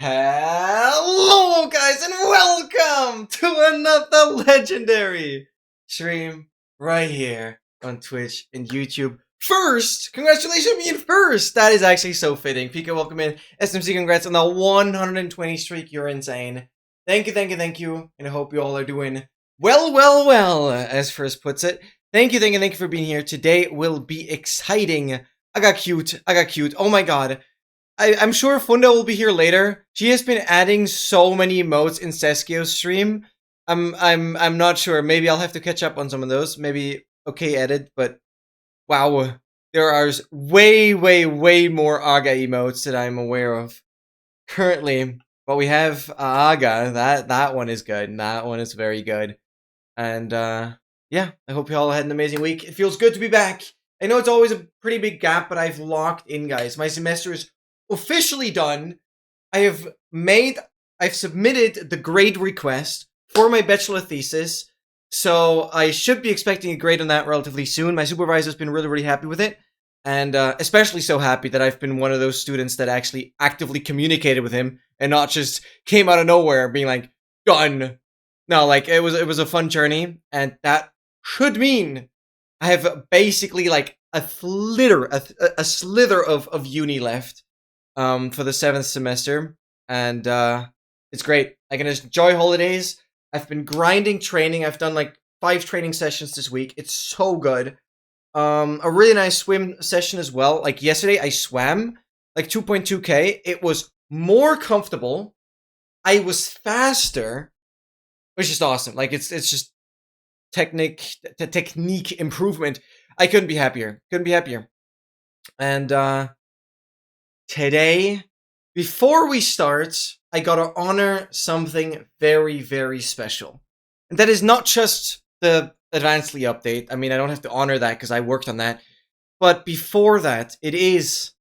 Hello guys and welcome to another legendary stream right here on Twitch and YouTube. First, congratulations on being first! That is actually so fitting. Pika, welcome in. SMC, congrats on the 120 streak. You're insane. Thank you. And I hope you all are doing well, as First puts it. Thank you for being here. Today will be exciting. I got cute. Oh my god. I'm sure Funda will be here later. She has been adding so many emotes in Seskio's stream. I'm not sure. Maybe I'll have to catch up on some of those. Maybe okay edit, but wow, there are way more Aga emotes that I'm aware of currently. But we have Aga. That one is good. That one is very good. And yeah, I hope you all had an amazing week. It feels good to be back. I know it's always a pretty big gap, but I've locked in, guys. My semester is officially done. I've submitted the grade request for my bachelor thesis, so I should be expecting a grade on that relatively soon. My supervisor's been really happy with it, and especially so happy that I've been one of those students that actually actively communicated with him and not just came out of nowhere being like, done. No, like, it was a fun journey, and that should mean I have basically like a slither of uni left for the 7th semester, and it's great. I can enjoy holidays. I've been grinding training. I've done like 5 training sessions this week. It's so good. A really nice swim session as well. Like yesterday, I swam like 2.2k. It was more comfortable. I was faster, which is awesome. Like it's just technique improvement. I couldn't be happier. And today, before we start, I gotta honor something very special. And that is not just the Advancedly update. I mean, I don't have to honor that because I worked on that. But before that, it is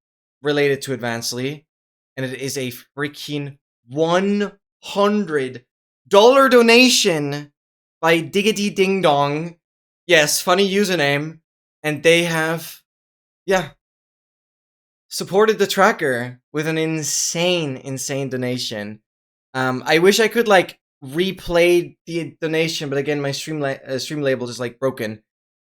related to Advancedly, and it is a freaking $100 donation by Diggity Ding Dong. Yes, funny username. And they have, supported the tracker with an insane donation. I wish I could like replay the donation, but again, my stream label is like broken.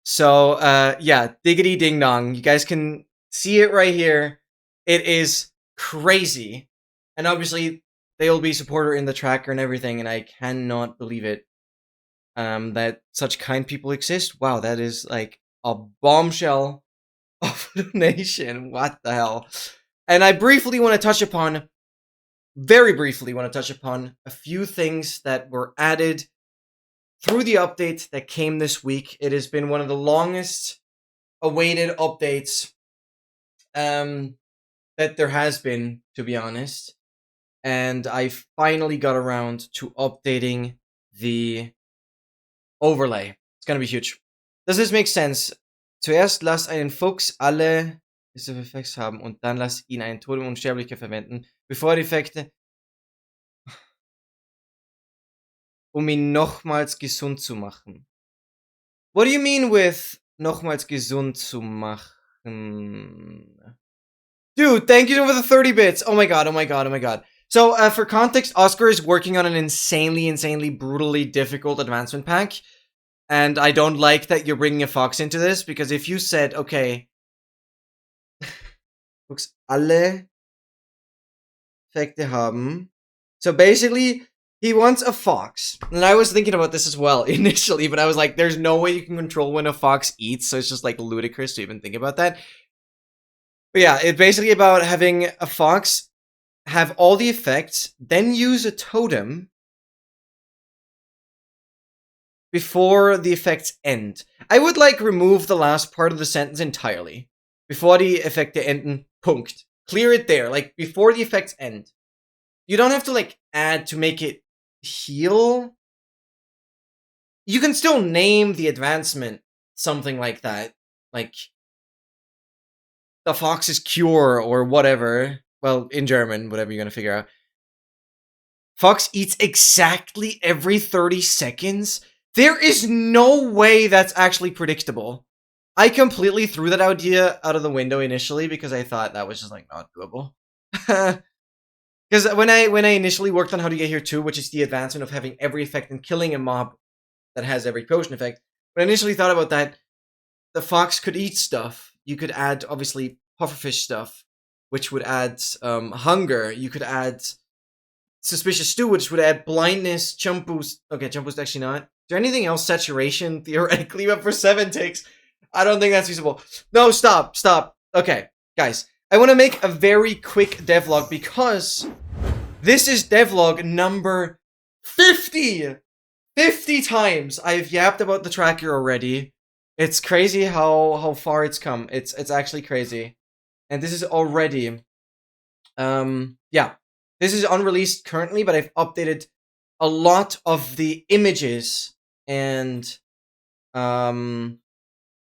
So yeah, Diggity Ding Dong. You guys can see it right here. It is crazy, and obviously they will be supporter in the tracker and everything. And I cannot believe it. That such kind people exist. Wow, that is like a bombshell of a donation. What the hell? And I very briefly want to touch upon a few things that were added through the update that came this week. It has been one of the longest awaited updates that there has been, to be honest. And I finally got around to updating the overlay. It's gonna be huge. Does this make sense? Zuerst lass einen Fuchs alle Effekte haben und dann lass ihn einen Totem Unsterblicher verwenden, bevor die Effekte, ihn nochmals gesund zu machen. What do you mean with nochmals gesund zu machen? Dude, thank you for the 30 bits. Oh my god. So, for context, Oscar is working on an insanely, brutally difficult advancement pack. And I don't like that you're bringing a fox into this, because if you said, okay, Fuchs alle Effekte haben. So basically, he wants a fox. And I was thinking about this as well initially, but I was like, there's no way you can control when a fox eats, so it's just like ludicrous to even think about that. But yeah, it's basically about having a fox have all the effects, then use a totem before the effects end. I would like remove the last part of the sentence entirely. Before die Effekte enden, Punkt. Clear it there, like before the effects end. You don't have to like add to make it heal. You can still name the advancement something like that. Like the fox's cure or whatever. Well, in German, whatever you're gonna figure out. Fox eats exactly every 30 seconds? There is no way that's actually predictable. I completely threw that idea out of the window initially because I thought that was just like not doable. Because when I initially worked on How to Get Here 2, which is the advancement of having every effect and killing a mob that has every potion effect, when I initially thought about that, the fox could eat stuff. You could add, obviously, pufferfish stuff, which would add hunger. You could add suspicious stew, which would add blindness, jump boost. Okay, jump boost actually not. Is there anything else? Saturation, theoretically, but for 7 ticks, I don't think that's feasible. No, stop. Okay, guys, I want to make a very quick devlog because this is devlog number 50! 50 times I've yapped about the tracker already. It's crazy how far it's come. It's actually crazy. And this is already yeah. This is unreleased currently, but I've updated a lot of the images and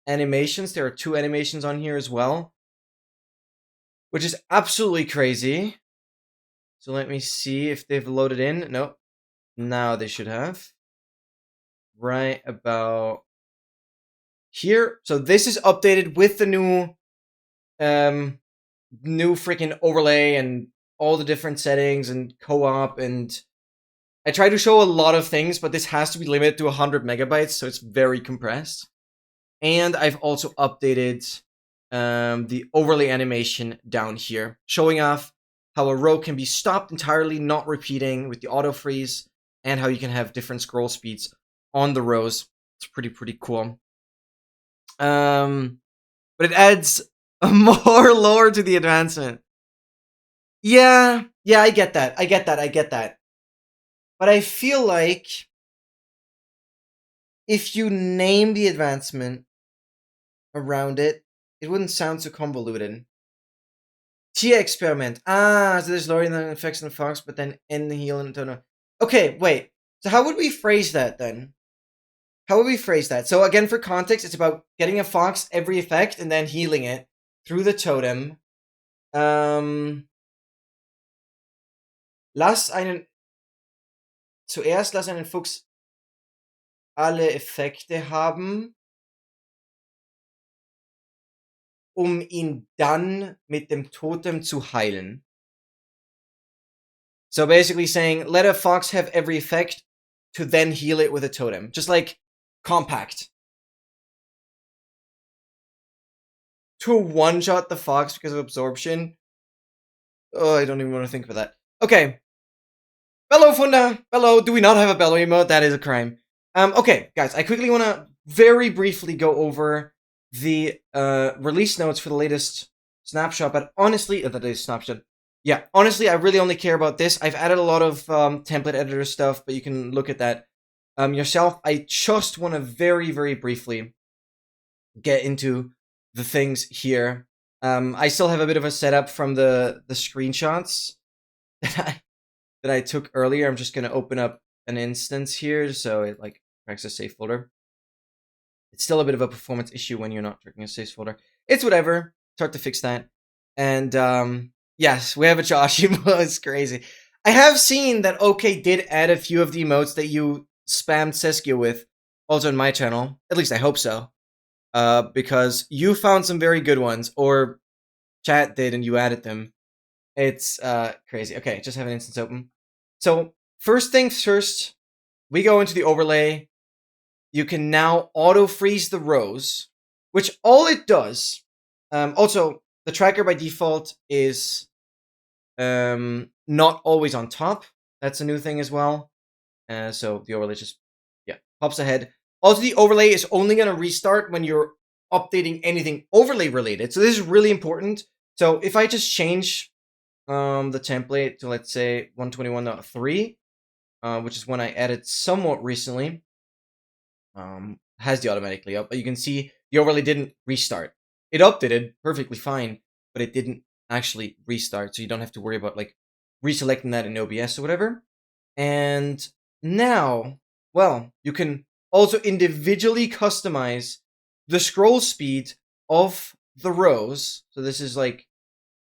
animations. There are 2 animations on here as well, which is absolutely crazy. So let me see if they've loaded in. Nope. Now they should have. Right about here. So this is updated with the new freaking overlay and all the different settings and co-op, and I try to show a lot of things, but this has to be limited to 100 megabytes, so it's very compressed. And I've also updated the overlay animation down here, showing off how a row can be stopped entirely, not repeating with the auto freeze, and how you can have different scroll speeds on the rows. It's pretty cool. But it adds more lore to the advancement. Yeah, I get that. But I feel like if you name the advancement around it, it wouldn't sound so convoluted. Tia experiment. So there's lore in the effects and fox, but then in the heal and don't. Okay, wait. So how would we phrase that then? How would we phrase that? So again, for context, it's about getting a fox every effect and then healing it through the totem. Zuerst lass einen Fuchs alle Effekte haben, ihn dann mit dem Totem zu heilen. So basically saying, let a fox have every effect to then heal it with a totem. Just like compact. To one-shot the fox because of absorption. Oh, I don't even want to think about that. Okay. Bello Funda! Bello, do we not have a bello emote? That is a crime. Okay, guys, I quickly want to very briefly go over the release notes for the latest snapshot, but honestly, the latest snapshot. Yeah, honestly, I really only care about this. I've added a lot of template editor stuff, but you can look at that yourself. I just want to very briefly get into the things here. I still have a bit of a setup from the screenshots that I took earlier. I'm just going to open up an instance here so it like tracks a safe folder. It's still a bit of a performance issue when you're not tracking a safe folder. It's whatever. It's hard to fix that. And yes, we have a Josh emote. It's crazy. I have seen that OK did add a few of the emotes that you spammed Seskio with also on my channel. At least I hope so. Because you found some very good ones, or chat did and you added them. It's crazy. Okay, just have an instance open. So first things first, we go into the overlay. You can now auto freeze the rows, which all it does. Also, the tracker by default is not always on top. That's a new thing as well. So the overlay just pops ahead. Also, the overlay is only going to restart when you're updating anything overlay related. So this is really important. So if I just change the template to, let's say, 121.3, which is one I added somewhat recently, has the automatically up, but you can see the overlay didn't restart. It updated perfectly fine, but it didn't actually restart, so you don't have to worry about like reselecting that in OBS or whatever. And now, well, you can also individually customize the scroll speed of the rows. So this is like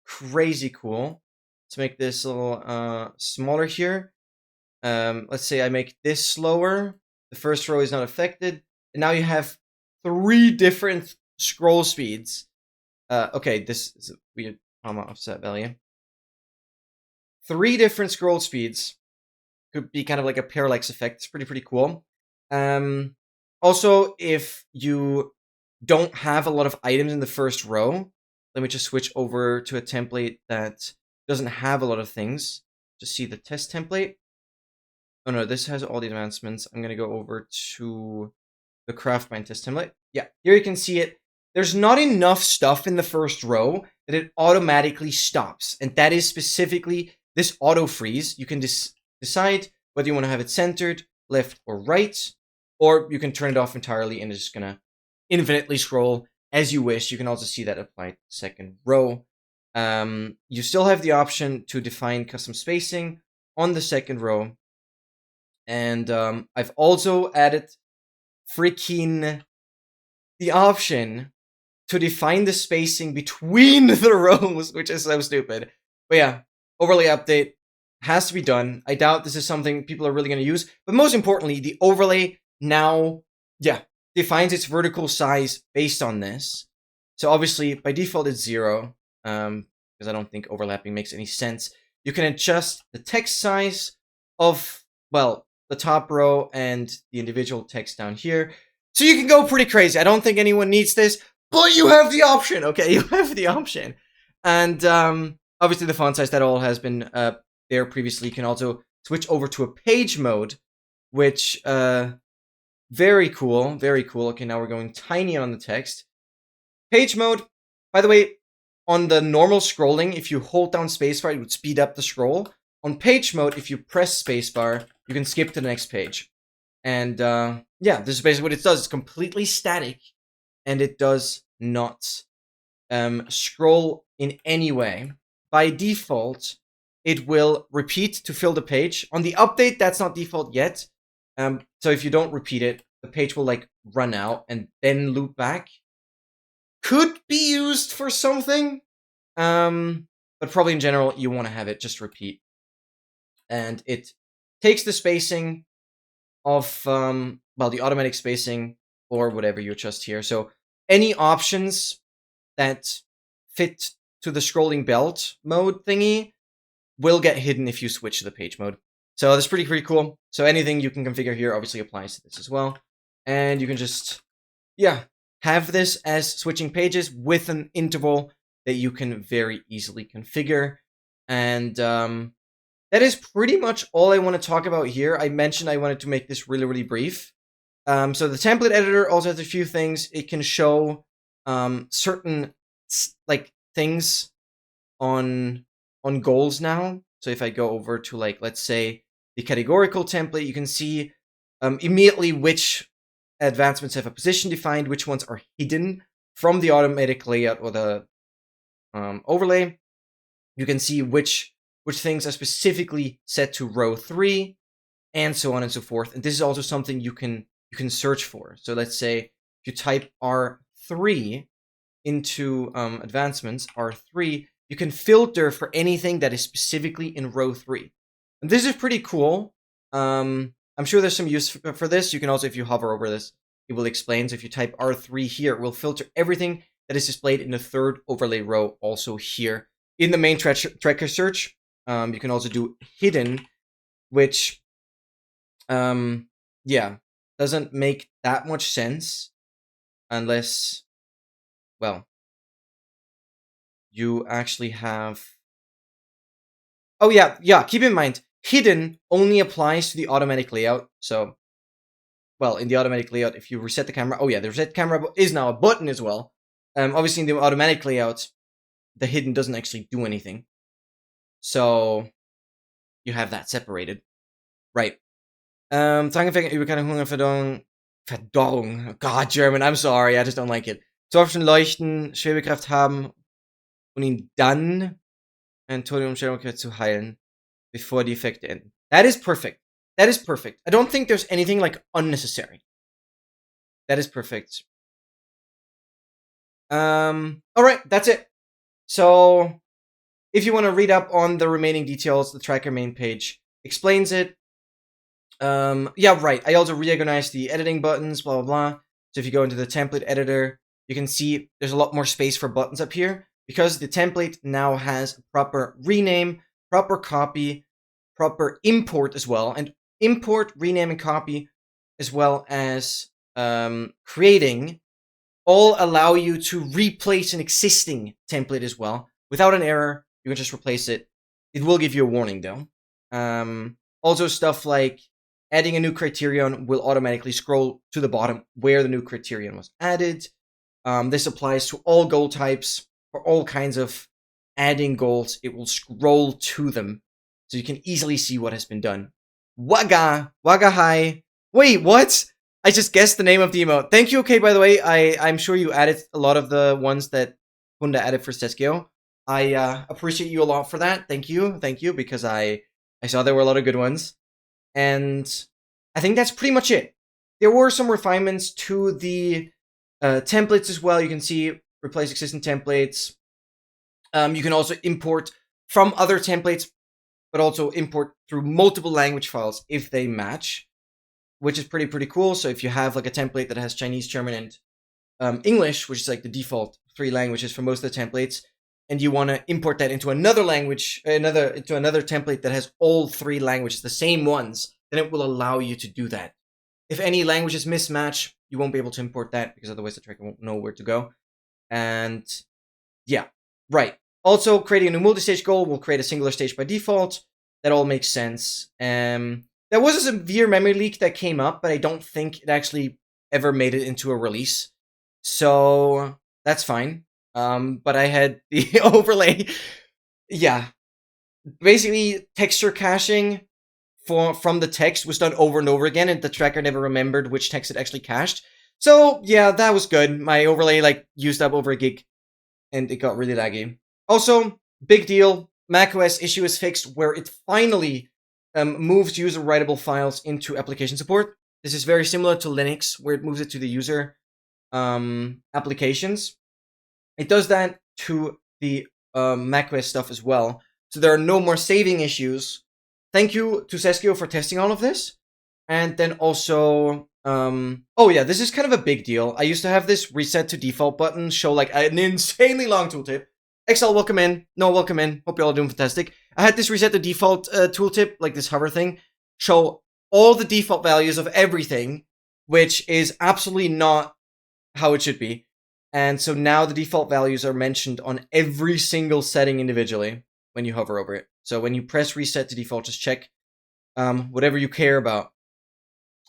crazy cool. Let's make this a little smaller here. Let's say I make this slower. The first row is not affected. And now you have 3 different scroll speeds. Okay, this is a weird comma offset value. 3 different scroll speeds. Could be kind of like a parallax effect. It's pretty cool. Also, if you don't have a lot of items in the first row, let me just switch over to a template that doesn't have a lot of things. Just see the test template. Oh no, this has all the advancements. I'm gonna go over to the craft mine test template. Yeah, here you can see it. There's not enough stuff in the first row that it automatically stops. And that is specifically this auto freeze. You can decide whether you want to have it centered, left, or right, or you can turn it off entirely and it's just gonna infinitely scroll as you wish. You can also see that applied to the second row. You still have the option to define custom spacing on the second row. And I've also added freaking the option to define the spacing between the rows, which is so stupid. But yeah, overlay update has to be done. I doubt this is something people are really going to use. But most importantly, the overlay now, defines its vertical size based on this. So obviously, by default, it's 0, because I don't think overlapping makes any sense. You can adjust the text size of, well, the top row and the individual text down here. So you can go pretty crazy. I don't think anyone needs this, but you have the option, okay? You have the option. And obviously the font size, that all has been there previously. You can also switch over to a page mode, which, very cool, very cool. Okay, now we're going tiny on the text. Page mode, by the way, on the normal scrolling, if you hold down spacebar, it would speed up the scroll. On page mode, if you press spacebar, you can skip to the next page. And yeah, this is basically what it does. It's completely static, and it does not scroll in any way. By default, it will repeat to fill the page. On the update, that's not default yet. So if you don't repeat it, the page will like run out and then loop back. Could be used for something, but probably in general, you want to have it just repeat. And it takes the spacing of, well, the automatic spacing or whatever you adjust here. So any options that fit to the scrolling belt mode thingy will get hidden if you switch to the page mode. So that's pretty cool. So anything you can configure here obviously applies to this as well. And you can just, have this as switching pages with an interval that you can very easily configure. And that is pretty much all I want to talk about here. I mentioned I wanted to make this really brief. So the template editor also has a few things. It can show certain like things on goals now. So if I go over to, like, let's say the categorical template, you can see immediately which advancements have a position defined, which ones are hidden from the automatic layout or the overlay. You can see which things are specifically set to row 3, and so on and so forth. And this is also something you can search for. So let's say if you type R3 into advancements, R3, you can filter for anything that is specifically in row 3. And this is pretty cool. I'm sure there's some use for this. You can also, if you hover over this, it will explain. So if you type R3 here, it will filter everything that is displayed in the third overlay row also here. In the main tracker search, you can also do hidden, which, doesn't make that much sense unless, well, you actually have... Oh, yeah, keep in mind, hidden only applies to the automatic layout. So, well, in the automatic layout, if you reset the camera... Oh, yeah, the reset camera is now a button as well. Obviously, in the automatic layout, the hidden doesn't actually do anything. So, you have that separated. Right. Drangeffekt über keine Hungerverdauung. Verdauung. God, German, I'm sorry, I just don't like it. Zorpfen leuchten, Schwebekraft haben und ihn dann eine Todiumstellung zu heilen, bevor die Effekte enden. That is perfect. That is perfect. I don't think there's anything, like, unnecessary. That is perfect. Alright, that's it. So, if you want to read up on the remaining details, the tracker main page explains it. Yeah, right. I also reorganized the editing buttons, blah, blah, blah. So if you go into the template editor, you can see there's a lot more space for buttons up here because the template now has a proper rename, proper copy, proper import as well, and import, rename, and copy, as well as creating, all allow you to replace an existing template as well. Without an error, you can just replace it. It will give you a warning though. Also stuff like adding a new criterion will automatically scroll to the bottom where the new criterion was added. This applies to all goal types for all kinds of adding goals. It will scroll to them so you can easily see what has been done. Waga hi. Wait, what? I just guessed the name of the emote. Thank you, okay, by the way. I'm sure you added a lot of the ones that Hunda added for Seskio. I appreciate you a lot for that. Thank you, because I saw there were a lot of good ones. And I think that's pretty much it. There were some refinements to the templates as well. You can see replace existing templates. You can also import from other templates, but also import through multiple language files if they match, which is pretty cool. So if you have like a template that has Chinese, German, and English, which is like the default 3 languages for most of the templates, and you want to import that into another language, into another template that has all 3 languages, the same ones, then it will allow you to do that. If any languages mismatch, you won't be able to import that because otherwise the tracker won't know where to go. And yeah, right. Also, creating a new multi-stage goal will create a singular stage by default. That all makes sense. There was a severe memory leak that came up, but I don't think it actually ever made it into a release. So that's fine. But I had the overlay. Yeah. Basically, texture caching from the text was done over and over again, and the tracker never remembered which text it actually cached. So yeah, that was good. My overlay like used up over a gig, and it got really laggy. Also, big deal, macOS issue is fixed where it finally moves user writable files into application support. This is very similar to Linux, where it moves it to the user applications. It does that to the macOS stuff as well. So there are no more saving issues. Thank you to Seskio for testing all of this. And then also, oh yeah, this is kind of a big deal. I used to have this reset to default button show like an insanely long tooltip. Excel, welcome in. No, welcome in. Hope you're all doing fantastic. I had this reset to default tooltip, like this hover thing, show all the default values of everything, which is absolutely not how it should be. And so now the default values are mentioned on every single setting individually when you hover over it. So when you press reset to default, just check whatever you care about,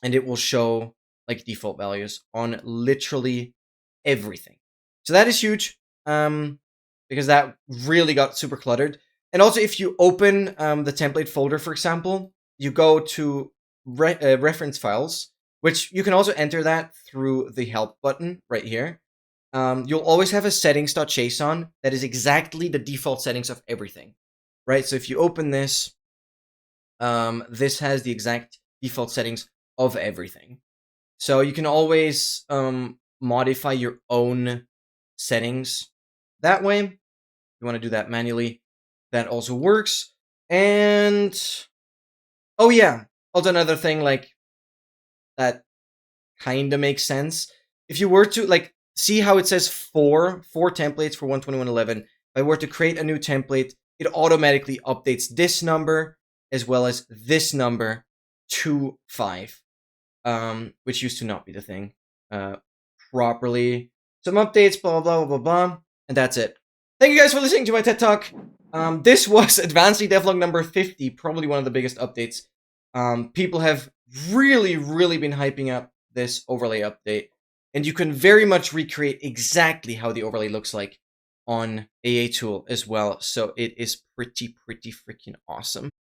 and it will show like default values on literally everything. So that is huge, because that really got super cluttered. And also, if you open the template folder, for example, you go to reference files, which you can also enter that through the help button right here. You'll always have a settings.json that is exactly the default settings of everything, right? So if you open this, this has the exact default settings of everything. So you can always modify your own settings that way. If you want to do that manually, that also works. And oh yeah, also another thing like that kind of makes sense. If you were to like see how it says four templates for 121.11, if I were to create a new template, it automatically updates this number as well as this number to 5, which used to not be the thing properly. Some updates, blah, blah, blah, blah, blah, and that's it. Thank you guys for listening to my TED Talk. This was Advanced Devlog number 50, probably one of the biggest updates. People have really been hyping up this overlay update, and you can very much recreate exactly how the overlay looks like on AA Tool as well, so it is pretty freaking awesome.